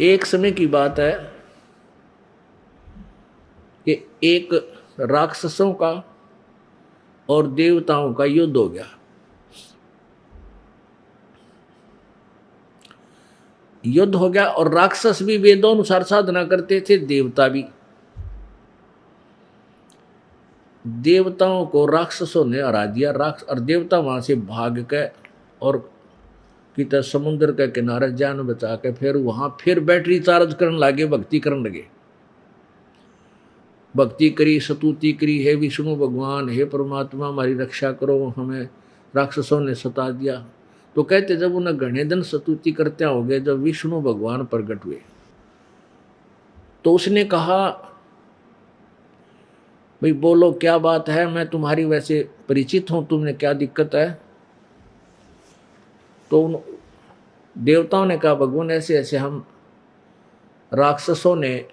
एक समय की बात है कि एक राक्षसों का और देवताओं का युद्ध हो गया। युद्ध हो गया और राक्षस भी वेदों अनुसार साधना करते थे, देवता भी। देवताओं को राक्षसों ने हरा दिया। और देवता वहां से भाग के और कितना समुद्र के किनारे जान बचा के फिर वहां फिर बैटरी चार्ज करने लगे, भक्ति करने लगे। भक्ति करी, स्तुति करी, हे विष्णु भगवान, हे परमात्मा हमारी रक्षा करो, हमें राक्षसों ने सता दिया। तो कहते जब उन्हें घने दिन स्तुति करते हो गए, जब विष्णु भगवान प्रकट हुए तो उसने कहा भाई बोलो क्या बात है, मैं तुम्हारी वैसे परिचित हूं, तुमने क्या दिक्कत है। तो उन देवताओं ने कहा भगवान ऐसे ऐसे हम राक्षसों ने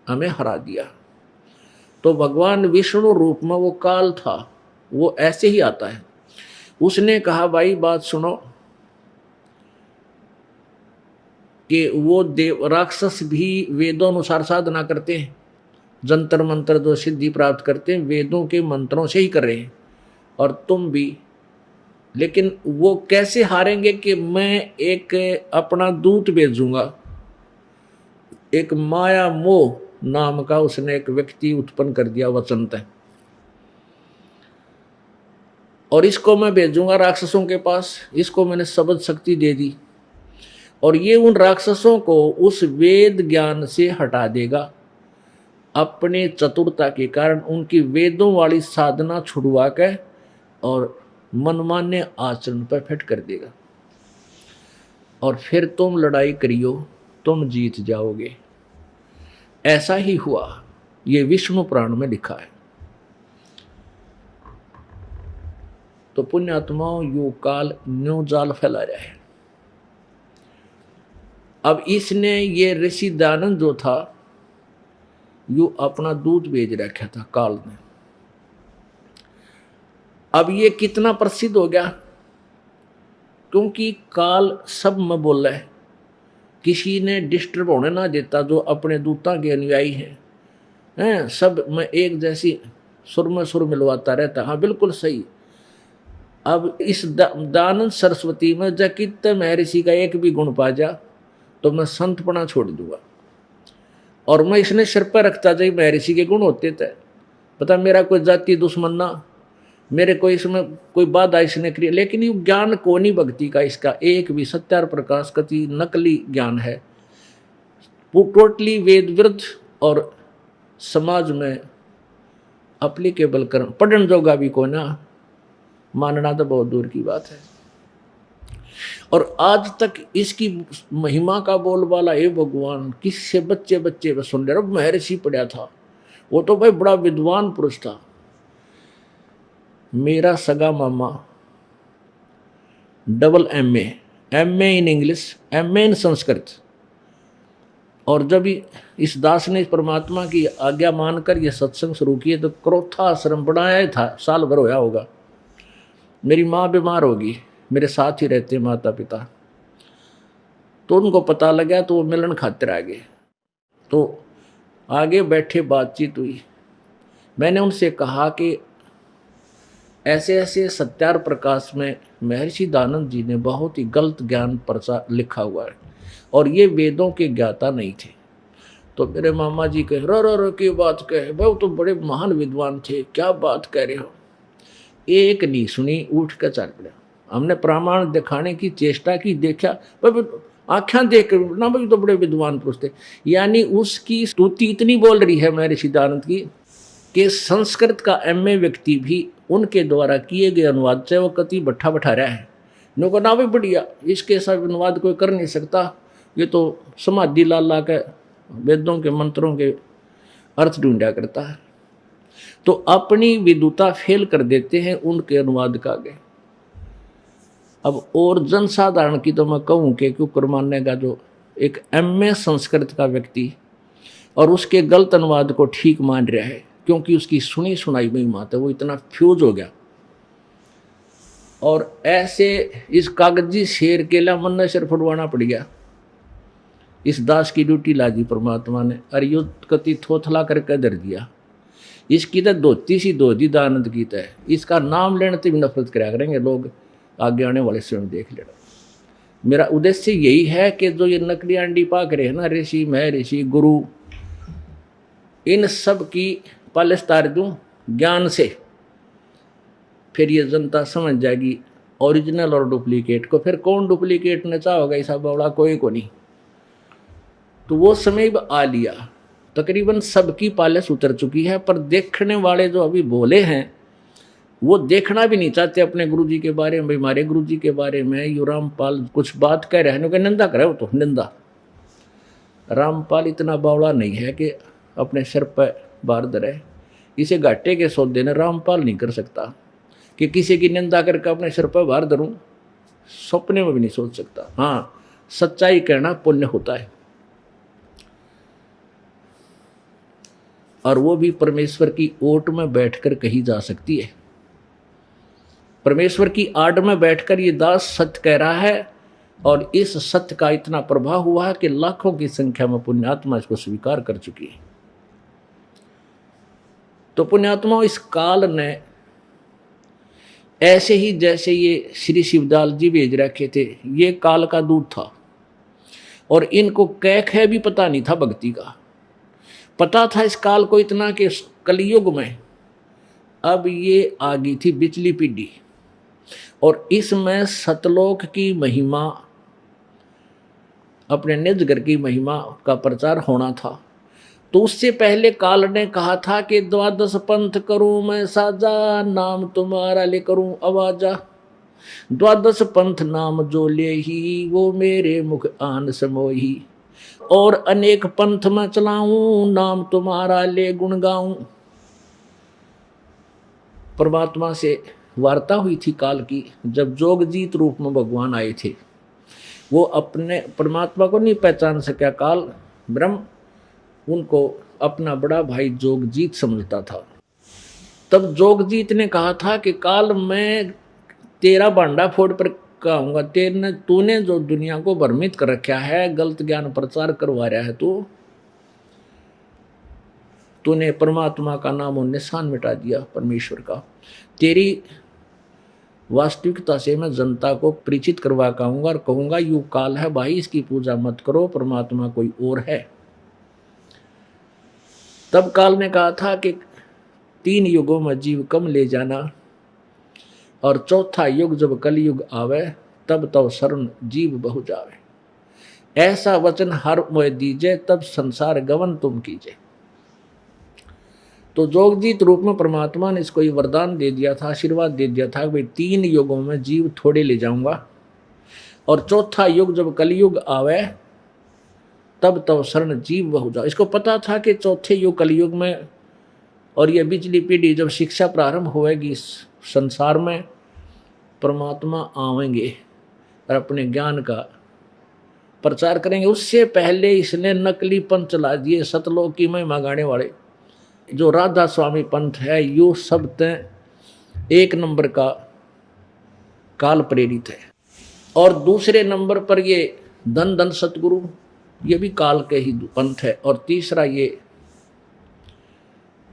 हमें हरा दिया। तो भगवान विष्णु रूप में वो काल था, वो ऐसे ही आता है। उसने कहा भाई बात सुनो कि वो देव राक्षस भी वेदों अनुसार साधना करते हैं, जंतर मंत्र जो सिद्धि प्राप्त करते हैं वेदों के मंत्रों से ही कर रहे हैं, और तुम भी। लेकिन वो कैसे हारेंगे कि मैं एक अपना दूत भेजूंगा। एक माया मोह नाम का उसने एक व्यक्ति उत्पन्न कर दिया वचन तय, और इसको मैं भेजूंगा राक्षसों के पास। इसको मैंने शब्द शक्ति दे दी और ये उन राक्षसों को उस वेद ज्ञान से हटा देगा। अपने चतुरता के कारण उनकी वेदों वाली साधना छुड़वा के और मनमान्य आचरण पर फिट कर देगा, और फिर तुम लड़ाई करियो, तुम जीत जाओगे। ऐसा ही हुआ, ये विष्णु पुराण में लिखा है। तो पुण्यात्माओं यो काल न्यू जाल फैला रहा है। अब इसने ये ऋषि दानंद जो था यो अपना दूध भेज रखा था काल ने। अब ये कितना प्रसिद्ध हो गया, क्योंकि काल सब में बोल रहा है, किसी ने डिस्टर्ब होने ना देता। जो अपने दूता के अनुयायी हैं सब में एक जैसी सुर में सुर मिलवाता रहता। हाँ बिल्कुल सही। अब इस दानंद सरस्वती में जकित महर्षि का एक भी गुण पा जा तो मैं संतपना छोड़ दूंगा, और मैं इसने सिर पर रखता जाए महर्षि के गुण होते थे। पता मेरा कोई जाति दुश्मन ना, मेरे कोई इसमें कोई बाधा इसने करी, लेकिन ये ज्ञान को नहीं भक्ति का इसका एक भी सत्यार प्रकाश कति नकली ज्ञान है, वो टोटली वेद विरुद्ध और समाज में अप्लीकेबल कर पढ़न जोगा भी को ना, मानना तो बहुत दूर की बात है। और आज तक इसकी महिमा का बोलबाला हे भगवान किससे बच्चे बच्चे में सुन रहे। महर्षि पढ़ा था, वो तो भाई बड़ा विद्वान पुरुष था। मेरा सगा मामा double MA in English, MA in Sanskrit. और जब इस दास ने परमात्मा की आज्ञा मानकर यह सत्संग शुरू किए तो क्रोथा आश्रम बनाया था, साल भर होया होगा। मेरी माँ बीमार होगी, मेरे साथ ही रहते माता पिता, तो उनको पता लगा तो वो मिलन खातिर आ गए। तो आगे बैठे बातचीत हुई, मैंने उनसे कहा कि ऐसे ऐसे सत्यार प्रकाश में महर्षि दानंद जी ने बहुत ही गलत ज्ञान प्रचार लिखा हुआ है और ये वेदों के ज्ञाता नहीं थे। तो मेरे मामा जी कहे रो की बात कहे, भाई तो बड़े महान विद्वान थे, क्या बात कह रहे हो। एक नहीं सुनी, उठ कर चल पड़ा। हमने प्रमाण दिखाने की चेष्टा की, देखा आख्या देख ना भाई तो बड़े विद्वान पुरुष थे। यानी उसकी स्तुति इतनी बोल रही है महर्षि दानंद की कि संस्कृत का एमए व्यक्ति भी उनके द्वारा किए गए अनुवाद से वो कति बैठा रहा है। नो ना भी बढ़िया, इसके सब अनुवाद कोई कर नहीं सकता, ये तो समाधि ला के वेदों के मंत्रों के अर्थ ढूंढा करता है। तो अपनी विद्वता फेल कर देते हैं उनके अनुवाद का आगे। अब और जनसाधारण की तो मैं कहूँ कि क्यों मानने का जो एक एमए संस्कृत का व्यक्ति और उसके गलत अनुवाद को ठीक मान रहा है, क्योंकि उसकी सुनी सुनाई में बात है वो इतना फ्यूज हो गया। और ऐसे इस कागजी शेर के लिए मन ने सिर फुटवाना पड़ गया। इस दास की ड्यूटी ला दी परमात्मा ने, और युद्ध कति थोथला करके धर दिया। इसकी तो धोती सी धो दी दानंद की है, इसका नाम लेने से भी नफरत कराया करेंगे लोग, आगे आने वाले स्वयं देख लेना। मेरा उद्देश्य यही है कि जो ये नकली अंडी पाक रहे हैं ना, ऋषि महर्षि गुरु, इन सब की पालिश तार दूं ज्ञान से, फिर ये जनता समझ जाएगी ओरिजिनल और डुप्लीकेट को। फिर कौन डुप्लीकेट ने चाहोगा, ऐसा बौड़ा कोई को नहीं। तो वो समय आ लिया, तकरीबन सबकी पालिश उतर चुकी है, पर देखने वाले जो अभी बोले हैं वो देखना भी नहीं चाहते अपने गुरुजी के बारे में। हमारे गुरुजी के बारे में यू रामपाल कुछ बात कह रहे हैं, निंदा करे, वो तो निंदा। रामपाल इतना बावड़ा नहीं है कि अपने सिर पर बार धरे, इसे घाटे के सौदे ने रामपाल नहीं कर सकता कि किसी की निंदा करके अपने सिर पर बार धरूं, सपने में भी नहीं सोच सकता। हाँ, सच्चाई कहना पुण्य होता है, और वो भी परमेश्वर की ओट में बैठकर कही जा सकती है। परमेश्वर की आड़ में बैठकर ये दास सत्य कह रहा है, और इस सत्य का इतना प्रभाव हुआ है कि लाखों की संख्या में पुण्यात्मा इसको स्वीकार कर चुकी है। तो पुण्यात्मा, इस काल ने ऐसे ही जैसे ये श्री शिवदाल जी भेज रखे थे, ये काल का दूत था, और इनको कैख है भी पता नहीं था भक्ति का। पता था इस काल को इतना कि कलयुग में अब ये आ गई थी बिचली पीढ़ी, और इसमें सतलोक की महिमा, अपने निज घर की महिमा का प्रचार होना था। तो उससे पहले काल ने कहा था कि 12 पंथ करूं मैं साजा, नाम तुम्हारा ले करूं आवाजा। 12 पंथ नाम जो ले ही, वो मेरे मुख आन समोही। और अनेक पंथ में चलाऊं, नाम तुम्हारा ले गुण गाऊं। परमात्मा से वार्ता हुई थी काल की, जब जोगजीत रूप में भगवान आए थे। वो अपने परमात्मा को नहीं पहचान सका काल, ब्रह्म उनको अपना बड़ा भाई जोगजीत समझता था। तब जोगजीत ने कहा था कि काल मैं तेरा भांडा फोड़ पर कहूँगा, तूने जो दुनिया को भ्रमित कर रखा है, गलत ज्ञान प्रचार करवा रहा है, तूने परमात्मा का नाम और निशान मिटा दिया परमेश्वर का। तेरी वास्तविकता से मैं जनता को परिचित करवा कहूँगा और कहूँगा यू काल है भाई, इसकी पूजा मत करो, परमात्मा कोई और है। तब काल ने कहा था कि 3 युगों में जीव कम ले जाना, और चौथा युग जब कलयुग आवे, तब तो शरण जीव बहु जावे। ऐसा वचन हर मोह दीजे, तब संसार गवन तुम कीजे। तो जोगजीत रूप में परमात्मा ने इसको ये वरदान दे दिया था, आशीर्वाद दे दिया था कि भाई 3 युगों में जीव थोड़े ले जाऊंगा, और चौथा युग जब कलयुग आवे, तब तो शरण जीव बहु जाओ। इसको पता था कि चौथे युग कलयुग में, और ये बिचली पीढ़ी जब शिक्षा प्रारंभ होएगी संसार में, परमात्मा आवेंगे और अपने ज्ञान का प्रचार करेंगे। उससे पहले इसने नकली पंथ चला दिए, सतलोक की महिमा गाने वाले, जो राधा स्वामी पंथ है, यो सब तय 1 नंबर का काल प्रेरित है। और दूसरे नंबर पर ये धन धन सतगुरु, ये भी काल के ही पंथ है। और तीसरा ये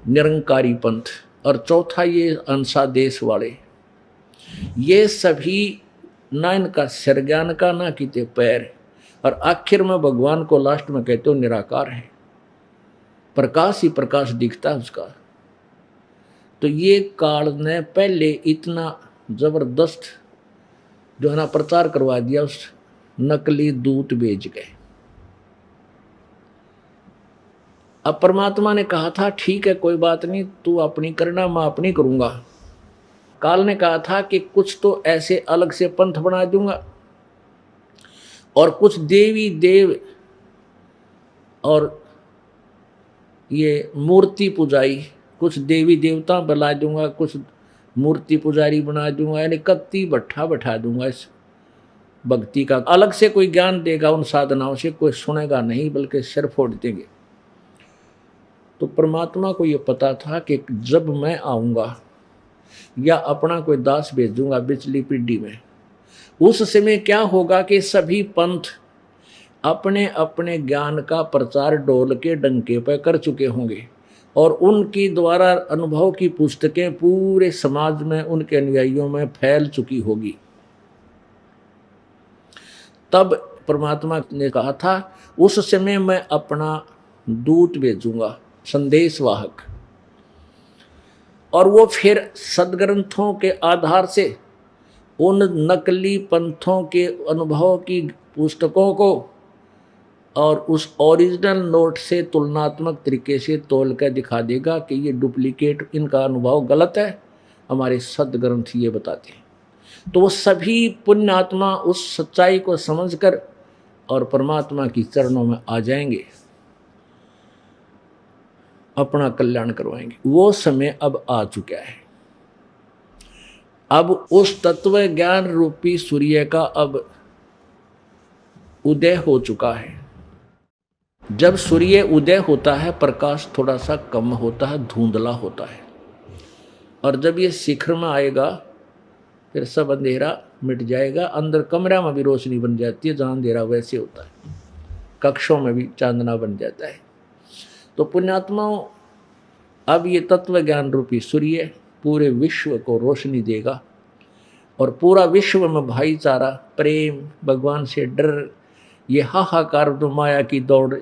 निरंकारी पंथ, और चौथा ये अंशादेश वाले। ये सभी ना इनका सर्ज्ञान का ना किते पैर, और आखिर में भगवान को लास्ट में कहते हो निराकार है, प्रकाश ही प्रकाश दिखता है उसका। तो ये काल ने पहले इतना जबरदस्त जो है ना प्रचार करवा दिया, उस नकली दूत भेज गए। अब परमात्मा ने कहा था ठीक है कोई बात नहीं, तू अपनी करना, मैं अपनी करूंगा। काल ने कहा था कि कुछ तो ऐसे अलग से पंथ बना दूंगा, और कुछ देवी देव और ये मूर्ति पुजारी, कुछ देवी देवता बना दूंगा, कुछ मूर्ति पुजारी बना दूंगा, यानी कत्ती भट्ठा बैठा दूंगा। इस भक्ति का अलग से कोई ज्ञान देगा उन साधनाओं से, कोई सुनेगा नहीं, बल्कि सिर फोड़ देंगे। तो परमात्मा को ये पता था कि जब मैं आऊँगा या अपना कोई दास भेजूंगा बिचली पीढ़ी में, उस समय क्या होगा कि सभी पंथ अपने अपने ज्ञान का प्रचार ढोल के डंके पर कर चुके होंगे और उनकी द्वारा अनुभव की पुस्तकें पूरे समाज में उनके अनुयायियों में फैल चुकी होगी। तब परमात्मा ने कहा था उस समय मैं अपना दूत भेजूंगा, संदेशवाहक, और वो फिर सदग्रंथों के आधार से उन नकली पंथों के अनुभव की पुस्तकों को और उस ओरिजिनल नोट से तुलनात्मक तरीके से तोल कर दिखा देगा कि ये डुप्लीकेट, इनका अनुभव गलत है, हमारे सदग्रंथ ये बताते हैं। तो वो सभी पुण्यात्मा उस सच्चाई को समझकर और परमात्मा की चरणों में आ जाएंगे, अपना कल्याण करवाएंगे। वो समय अब आ चुका है। अब उस तत्व ज्ञान रूपी सूर्य का अब उदय हो चुका है। जब सूर्य उदय होता है प्रकाश थोड़ा सा कम होता है, धुंधला होता है, और जब ये शिखर में आएगा फिर सब अंधेरा मिट जाएगा। अंदर कमरा में भी रोशनी बन जाती है, जहाँ अंधेरा वैसे होता है, कक्षों में भी चांदना बन जाता है। तो पुण्यात्माओं, अब ये तत्व ज्ञान रूपी सूर्य पूरे विश्व को रोशनी देगा और पूरा विश्व में भाईचारा, प्रेम, भगवान से डर, ये हाहाकार जो माया की दौड़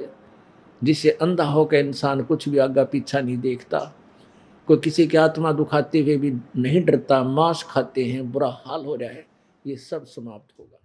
जिसे अंधा होकर इंसान कुछ भी आगे पीछा नहीं देखता, कोई किसी की आत्मा दुखाते हुए भी नहीं डरता, मांस खाते हैं, बुरा हाल हो रहा है, ये सब समाप्त होगा।